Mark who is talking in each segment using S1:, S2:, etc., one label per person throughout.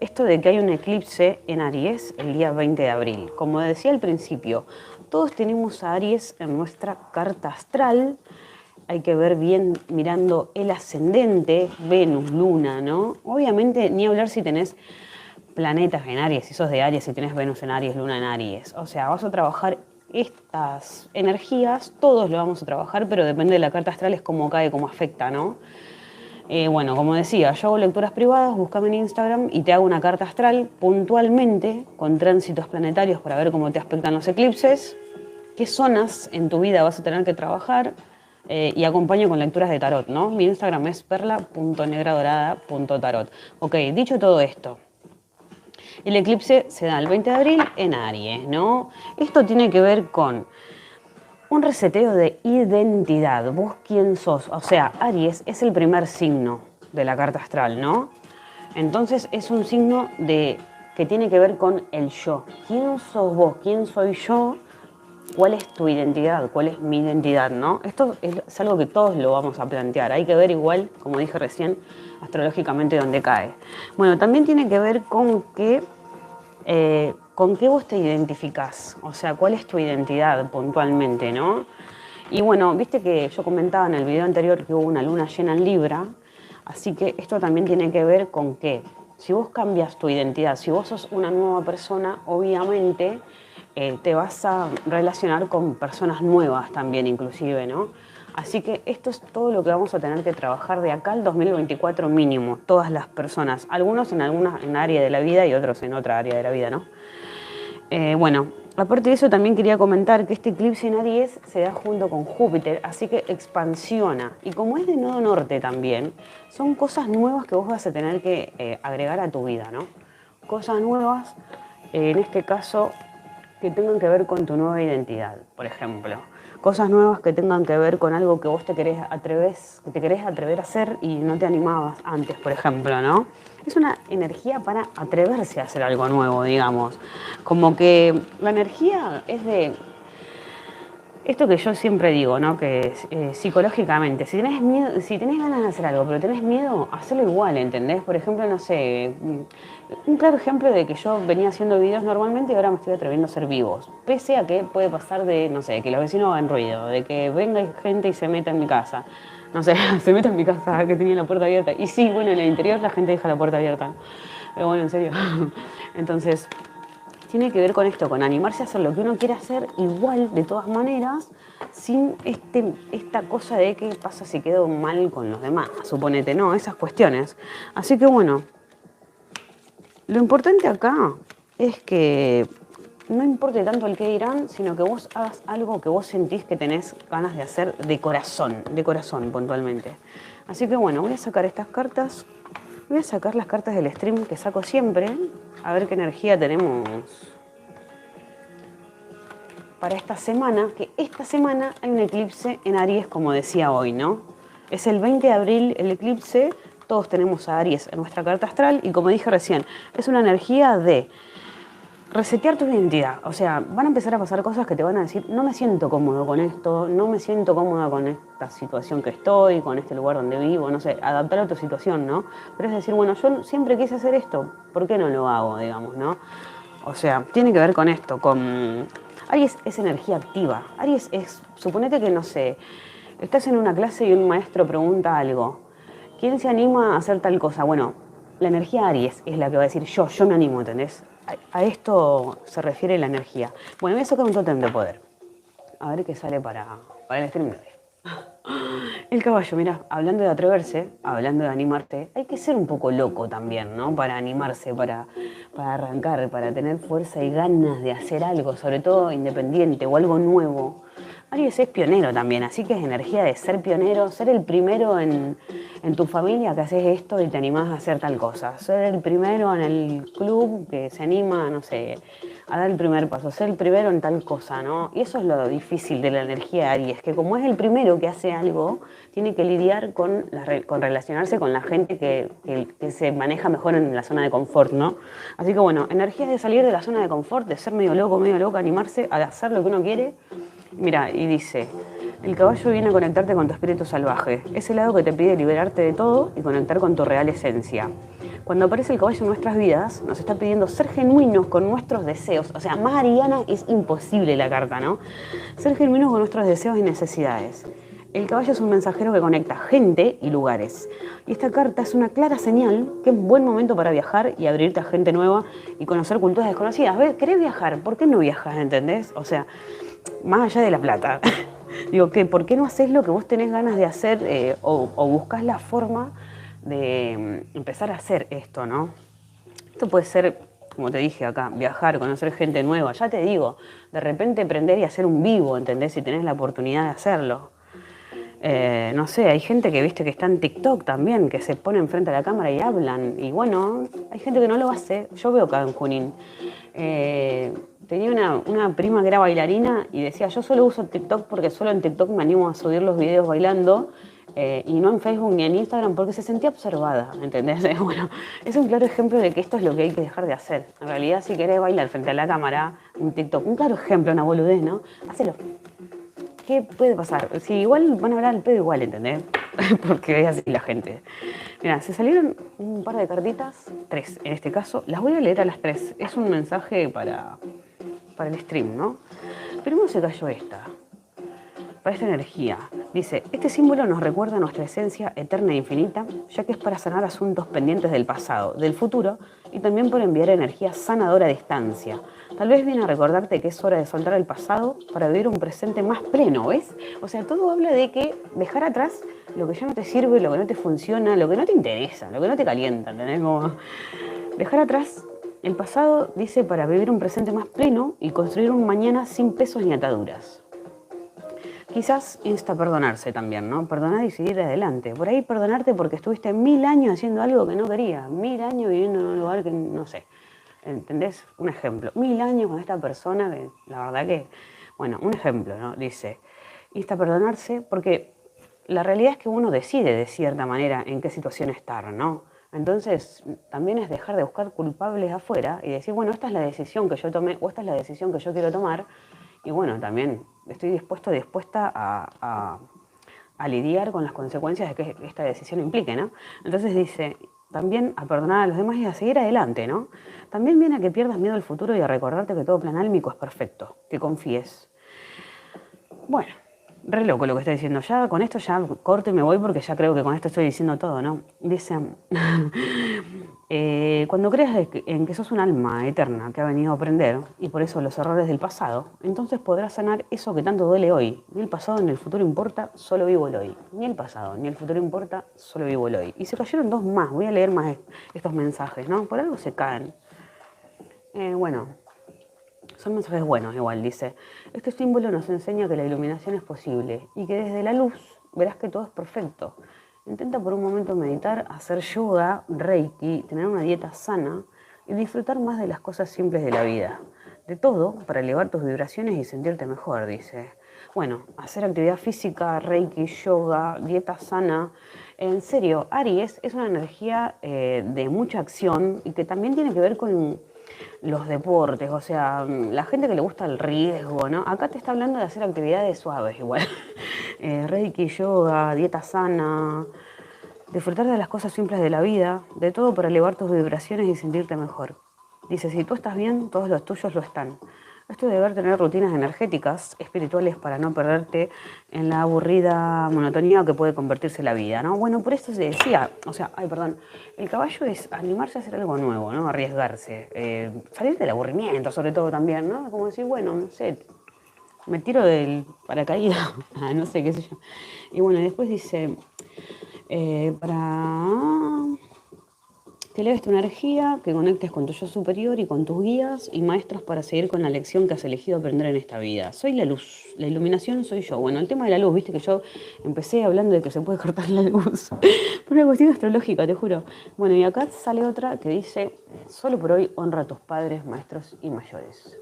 S1: esto de que hay un eclipse en Aries el día 20 de abril. Como decía al principio, todos tenemos a Aries en nuestra carta astral. Hay que ver bien mirando el ascendente, Venus, Luna, ¿no? Obviamente, ni hablar si tenés planetas en Aries, si sos de Aries, si tenés Venus en Aries, Luna en Aries. O sea, vas a trabajar estas energías, todos lo vamos a trabajar, pero depende de la carta astral, es cómo cae, cómo afecta, ¿no? Bueno, como decía, yo hago lecturas privadas, búscame en Instagram y te hago una carta astral puntualmente con tránsitos planetarios para ver cómo te afectan los eclipses, qué zonas en tu vida vas a tener que trabajar y acompaño con lecturas de tarot, ¿no? Mi Instagram es perla.negradorada.tarot. Ok, dicho todo esto, el eclipse se da el 20 de abril en Aries, ¿no? Esto tiene que ver con un reseteo de identidad, vos quién sos. O sea, Aries es el primer signo de la carta astral, ¿no? Entonces es un signo que tiene que ver con el yo. ¿Quién sos vos? ¿Quién soy yo? ¿Cuál es tu identidad? ¿Cuál es mi identidad? ¿No? Esto es algo que todos lo vamos a plantear. Hay que ver igual, como dije recién, astrológicamente dónde cae. Bueno, también tiene que ver con qué vos te identificás, o sea, cuál es tu identidad puntualmente, ¿no? Y bueno, viste que yo comentaba en el video anterior que hubo una luna llena en Libra, así que esto también tiene que ver con que si vos cambias tu identidad, si vos sos una nueva persona, obviamente te vas a relacionar con personas nuevas también inclusive, ¿no? Así que esto es todo lo que vamos a tener que trabajar de acá al 2024 mínimo, todas las personas, algunos en alguna área de la vida y otros en otra área de la vida, ¿no? Bueno, aparte de eso también quería comentar que este eclipse en Aries se da junto con Júpiter, así que expansiona. Y como es de nodo norte también, son cosas nuevas que vos vas a tener que agregar a tu vida, ¿no? Cosas nuevas, en este caso, que tengan que ver con tu nueva identidad, por ejemplo. Cosas nuevas que tengan que ver con algo que vos te querés atrever a hacer y no te animabas antes, por ejemplo, ¿no? Es una energía para atreverse a hacer algo nuevo, digamos. Como que la energía es de esto que yo siempre digo, ¿no? Que psicológicamente, si tenés miedo, si tenés ganas de hacer algo, pero tenés miedo, hacelo igual, ¿entendés? Por ejemplo, no sé, un claro ejemplo de que yo venía haciendo videos normalmente y ahora me estoy atreviendo a hacer vivos. Pese a que puede pasar de, no sé, que los vecinos hagan ruido, de que venga gente y se meta en mi casa. No sé, se meta en mi casa que tenía la puerta abierta. Y sí, bueno, en el interior la gente deja la puerta abierta. Pero bueno, en serio. Entonces, tiene que ver con esto, con animarse a hacer lo que uno quiere hacer igual, de todas maneras, sin esta cosa de qué pasa si quedo mal con los demás, suponete, no, esas cuestiones. Así que bueno, lo importante acá es que no importe tanto el qué dirán, sino que vos hagas algo que vos sentís que tenés ganas de hacer de corazón puntualmente. Así que bueno, voy a sacar estas cartas. Voy a sacar las cartas del stream que saco siempre, a ver qué energía tenemos para esta semana, que esta semana hay un eclipse en Aries, como decía hoy, ¿no? Es el 20 de abril el eclipse, todos tenemos a Aries en nuestra carta astral y como dije recién, es una energía de resetear tu identidad. O sea, van a empezar a pasar cosas que te van a decir, no me siento cómodo con esto, no me siento cómoda con esta situación que estoy, con este lugar donde vivo, no sé, adaptar a tu situación, ¿no? Pero es decir, bueno, yo siempre quise hacer esto, ¿por qué no lo hago, digamos, ¿no? O sea, tiene que ver con esto, con... Aries es energía activa. Aries es, suponete que, no sé, estás en una clase y un maestro pregunta algo. ¿Quién se anima a hacer tal cosa? Bueno, la energía Aries es la que va a decir yo me animo, ¿entendés? A esto se refiere la energía. Bueno, voy a sacar un tótem de poder. A ver qué sale para el stream de hoy. El caballo, mira, hablando de atreverse, hablando de animarte, hay que ser un poco loco también, ¿no? Para animarse, para arrancar, para tener fuerza y ganas de hacer algo, sobre todo independiente o algo nuevo. Aries es pionero también, así que es energía de ser pionero, ser el primero en tu familia que haces esto y te animás a hacer tal cosa. Ser el primero en el club que se anima, no sé, a dar el primer paso, ser el primero en tal cosa, ¿no? Y eso es lo difícil de la energía Aries, que como es el primero que hace algo, tiene que lidiar con relacionarse con la gente que se maneja mejor en la zona de confort, ¿no? Así que bueno, energía de salir de la zona de confort, de ser medio loco, animarse a hacer lo que uno quiere. Mira, y dice, el caballo viene a conectarte con tu espíritu salvaje, ese lado que te pide liberarte de todo y conectar con tu real esencia. Cuando aparece el caballo en nuestras vidas, nos está pidiendo ser genuinos con nuestros deseos. O sea, más ariana es imposible la carta, ¿no? Ser genuinos con nuestros deseos y necesidades. El caballo es un mensajero que conecta gente y lugares. Y esta carta es una clara señal que es un buen momento para viajar y abrirte a gente nueva y conocer culturas desconocidas. ¿Ves? ¿Querés viajar? ¿Por qué no viajas? ¿Entendés? O sea, más allá de la plata. Digo, ¿por qué no haces lo que vos tenés ganas de hacer o buscás la forma de empezar a hacer esto, ¿no? Esto puede ser, como te dije acá, viajar, conocer gente nueva. Ya te digo, de repente aprender y hacer un vivo, ¿entendés? Si tenés la oportunidad de hacerlo. No sé, hay gente que viste que está en TikTok también, que se pone enfrente a la cámara y hablan. Y bueno, hay gente que no lo hace. Yo veo acá en Junín. Tenía una prima que era bailarina y decía, yo solo uso TikTok porque solo en TikTok me animo a subir los videos bailando y no en Facebook ni en Instagram porque se sentía observada, ¿entendés? Bueno, es un claro ejemplo de que esto es lo que hay que dejar de hacer. En realidad, si querés bailar frente a la cámara, un TikTok, un claro ejemplo, una boludez, ¿no? Hacelo. ¿Qué puede pasar? Si igual van a hablar al pedo igual, ¿entendés? Porque es así la gente. Mira, se salieron un par de cartitas, 3 en este caso. Las voy a leer a las 3. Es un mensaje para el stream, ¿no? Primero se cayó esta, para esta energía. Dice, este símbolo nos recuerda nuestra esencia eterna e infinita, ya que es para sanar asuntos pendientes del pasado, del futuro, y también por enviar energía sanadora a distancia. Tal vez viene a recordarte que es hora de soltar el pasado para vivir un presente más pleno, ¿ves? O sea, todo habla de que dejar atrás lo que ya no te sirve, lo que no te funciona, lo que no te interesa, lo que no te calienta, ¿entendés? Como dejar atrás el pasado, dice, para vivir un presente más pleno y construir un mañana sin pesos ni ataduras. Quizás insta a perdonarse también, ¿no? Perdonar y seguir adelante. Por ahí perdonarte porque estuviste 1000 años haciendo algo que no querías, 1000 años viviendo en un lugar que no sé. ¿Entendés? Un ejemplo. 1000 años con esta persona que la verdad que, bueno, un ejemplo, ¿no? Dice, insta a perdonarse porque la realidad es que uno decide de cierta manera en qué situación estar, ¿no? Entonces, también es dejar de buscar culpables afuera y decir, bueno, esta es la decisión que yo tomé o esta es la decisión que yo quiero tomar. Y bueno, también estoy dispuesta a lidiar con las consecuencias de que esta decisión implique, ¿no? Entonces dice, también a perdonar a los demás y a seguir adelante, ¿no? También viene a que pierdas miedo al futuro y a recordarte que todo plan álmico es perfecto, que confíes. Bueno, re loco lo que está diciendo. Ya con esto ya corto y me voy porque ya creo que con esto estoy diciendo todo, ¿no? Dice, cuando creas en que sos un alma eterna que ha venido a aprender y por eso los errores del pasado, entonces podrás sanar eso que tanto duele hoy. Ni el pasado ni el futuro importa, solo vivo el hoy. Ni el pasado ni el futuro importa, solo vivo el hoy. Y se cayeron 2 más. Voy a leer más estos mensajes, ¿no? Por algo se caen. Bueno. Son mensajes buenos igual, dice. Este símbolo nos enseña que la iluminación es posible y que desde la luz verás que todo es perfecto. Intenta por un momento meditar, hacer yoga, reiki, tener una dieta sana y disfrutar más de las cosas simples de la vida. De todo para elevar tus vibraciones y sentirte mejor, dice. Bueno, hacer actividad física, reiki, yoga, dieta sana. En serio, Aries es una energía de mucha acción y que también tiene que ver con los deportes, o sea, la gente que le gusta el riesgo, ¿no? Acá te está hablando de hacer actividades suaves igual. Reiki, yoga, dieta sana, disfrutar de las cosas simples de la vida, de todo para elevar tus vibraciones y sentirte mejor. Dice, si tú estás bien, todos los tuyos lo están. Esto de deber tener rutinas energéticas, espirituales, para no perderte en la aburrida monotonía que puede convertirse la vida, ¿no? Bueno, por eso se decía, o sea, el caballo es animarse a hacer algo nuevo, ¿no? Arriesgarse, salir del aburrimiento, sobre todo también, ¿no? Como decir, bueno, no sé, me tiro del paracaídas, no sé qué sé yo. Y bueno, después dice, para que eleves tu energía, que conectes con tu yo superior y con tus guías y maestros para seguir con la lección que has elegido aprender en esta vida. Soy la luz, la iluminación soy yo. Bueno, el tema de la luz, viste que yo empecé hablando de que se puede cortar la luz por una cuestión astrológica, te juro. Bueno, y acá sale otra que dice, solo por hoy honra a tus padres, maestros y mayores.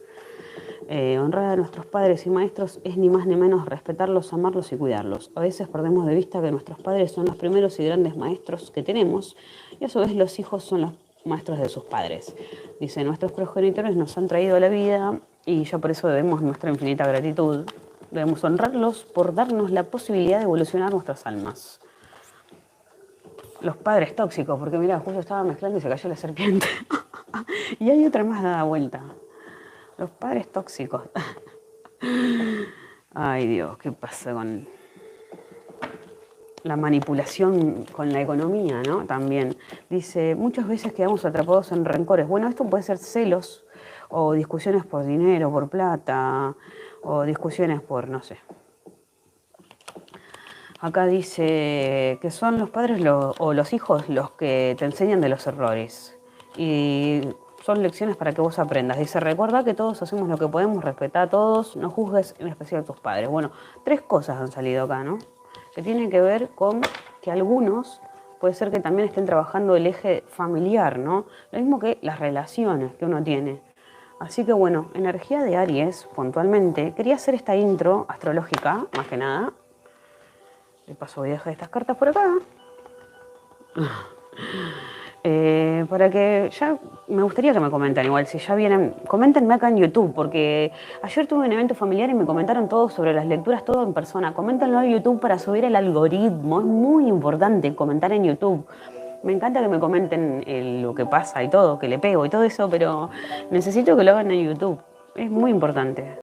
S1: Honrar a nuestros padres y maestros es ni más ni menos respetarlos, amarlos y cuidarlos. A veces perdemos de vista que nuestros padres son los primeros y grandes maestros que tenemos y a su vez los hijos son los maestros de sus padres. Dice, nuestros progenitores nos han traído a la vida y ya por eso debemos nuestra infinita gratitud. Debemos honrarlos por darnos la posibilidad de evolucionar nuestras almas. Los padres tóxicos, porque mira, justo estaba mezclando y se cayó la serpiente. Y hay otra más dada vuelta. Los padres tóxicos. Ay Dios, ¿qué pasa con la manipulación con la economía, ¿no? También. Dice, muchas veces quedamos atrapados en rencores. Bueno, esto puede ser celos o discusiones por dinero, por plata, o discusiones por, no sé. Acá dice que son los padres o los hijos los que te enseñan de los errores. Y son lecciones para que vos aprendas. Dice, recuerda que todos hacemos lo que podemos, respetar a todos, no juzgues en especial a tus padres. Bueno, 3 cosas han salido acá, ¿no? Que tienen que ver con que algunos puede ser que también estén trabajando el eje familiar, ¿no? Lo mismo que las relaciones que uno tiene. Así que bueno, energía de Aries, puntualmente. Quería hacer esta intro astrológica, más que nada. De paso voy a dejar estas cartas por acá. Para que ya me gustaría que me comenten igual, si ya vienen, coméntenme acá en YouTube, porque ayer tuve un evento familiar y me comentaron todo sobre las lecturas, todo en persona. Coméntenlo en YouTube para subir el algoritmo, es muy importante comentar en YouTube. Me encanta que me comenten lo que pasa y todo, que le pego y todo eso, pero necesito que lo hagan en YouTube, es muy importante.